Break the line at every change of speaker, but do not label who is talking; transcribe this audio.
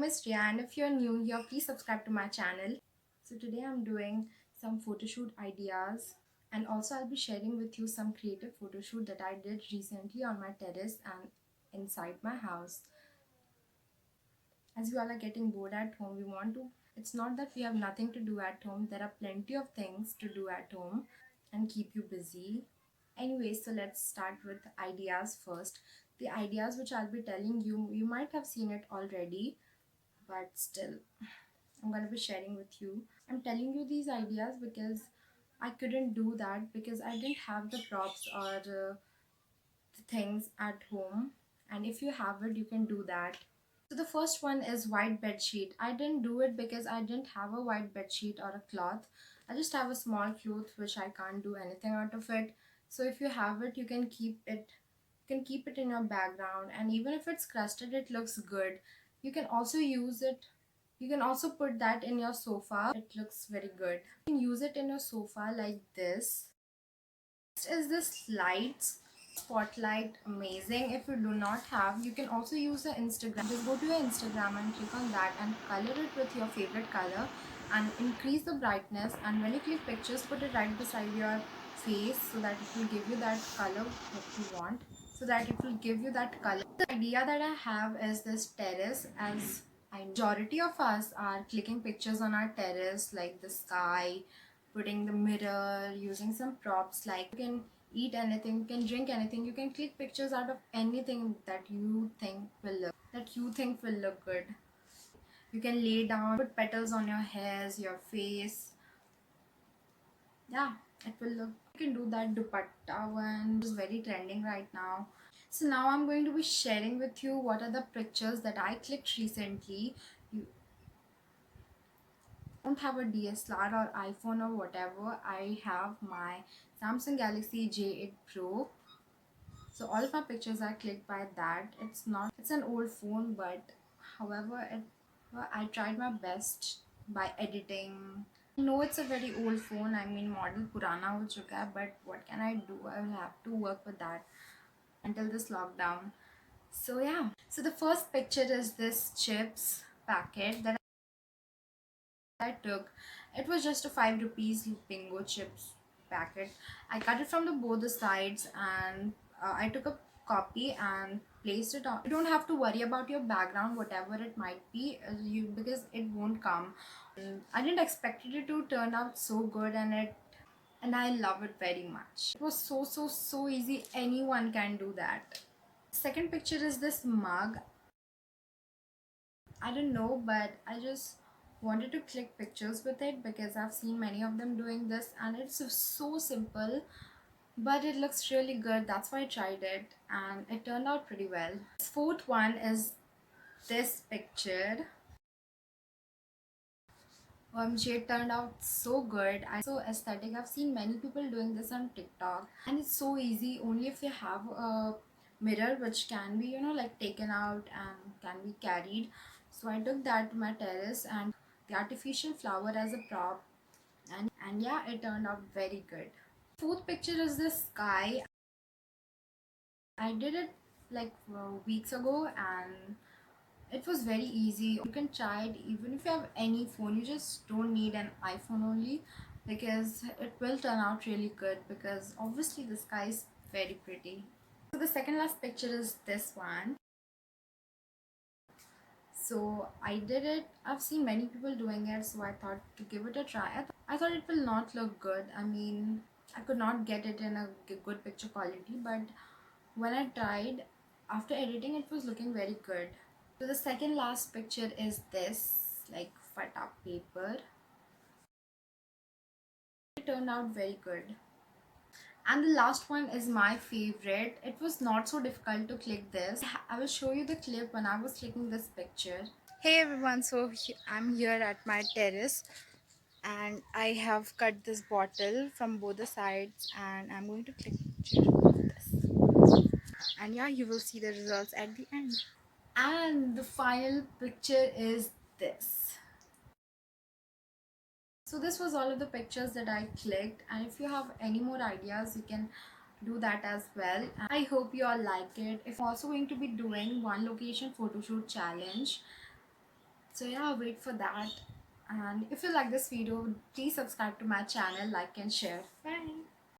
is Riya, and if you're new here, please subscribe to my channel. So today I'm doing some photoshoot ideas, and also I'll be sharing with you some creative photoshoot that I did recently on my terrace and inside my house. As you all are getting bored at home, it's not that we have nothing to do at home. There are plenty of things to do at home and keep you busy. Anyway, so let's start with ideas first. The ideas which I'll be telling you, you might have seen it already, but still I'm going to be sharing with you. I'm telling you these ideas because I couldn't do that because I didn't have the props or the things at home, and if you have it you can do that. So the first one is white bed sheet. I didn't do it because I didn't have a white bed sheet or a cloth. I just have a small cloth which I can't do anything out of it. So if you have it, you can keep it in your background, and even if it's crusted it looks good. You can also use it, you can also put that in your sofa. It looks very good. You can use it in your sofa like this. Next is this lights spotlight. Amazing. If you do not have, you can also use the Instagram. Just go to your Instagram and click on that and color it with your favorite color and increase the brightness, and when you click pictures, put it right beside your face so that it will give you that color that you want, The idea that I have is this terrace, as I majority of us are clicking pictures on our terrace, like the sky, putting the mirror, using some props. Like you can eat anything, you can drink anything, you can click pictures out of anything that you think will look good. You can lay down, put petals on your hairs, your face. Yeah, it will look. You can do that dupatta one, which is very trending right now. So now I'm going to be sharing with you what are the pictures that I clicked recently. You don't have a DSLR or iPhone or whatever. I have my Samsung Galaxy J8 Pro. So all of my pictures are clicked by that. It's an old phone, but however, I tried my best by editing. I know it's a very old phone. I mean, model purana ho chuka hai, but what can I do? I will have to work with that until this lockdown. So yeah. So the first picture is this chips packet that I took. It was just a 5 rupees bingo chips packet. I cut it from both the sides, and I took a copy and placed it on. You don't have to worry about your background, whatever it might be, because it won't come. I didn't expect it to turn out so good, and I love it very much. It was so easy. Anyone can do that. Second picture is this mug. I don't know, but I just wanted to click pictures with it because I've seen many of them doing this, and it's so simple, but it looks really good. That's why I tried it and it turned out pretty well. This fourth one is this picture. OMG, it turned out so good. So aesthetic. I've seen many people doing this on TikTok, and it's so easy. Only if you have a mirror which can be, like taken out and can be carried. So I took that to my terrace and the artificial flower as a prop, and yeah, it turned out very good. Fourth picture is the sky. I did it like weeks ago, and it was very easy. You can try it even if you have any phone. You just don't need an iPhone only, because it will turn out really good, because obviously the sky is very pretty. So the second last picture is this one. So I did it. I've seen many people doing it, so I thought to give it a try. I thought it will not look good. I mean, I could not get it in a good picture quality, but when I tried, after editing, it was looking very good. So the second last picture is this, like fata paper. It turned out very good. And the last one is my favorite. It was not so difficult to click this. I will show you the clip when I was clicking this picture. Hey everyone, so I'm here at my terrace, and I have cut this bottle from both the sides, and I'm going to click picture of this. And yeah, you will see the results at the end. And the final picture is this. So this was all of the pictures that I clicked, and if you have any more ideas you can do that as well. And I hope you all like it. If I'm also going to be doing one location photo shoot challenge, So yeah, wait for that. And if you like this video, please subscribe to my channel, like and share. Bye.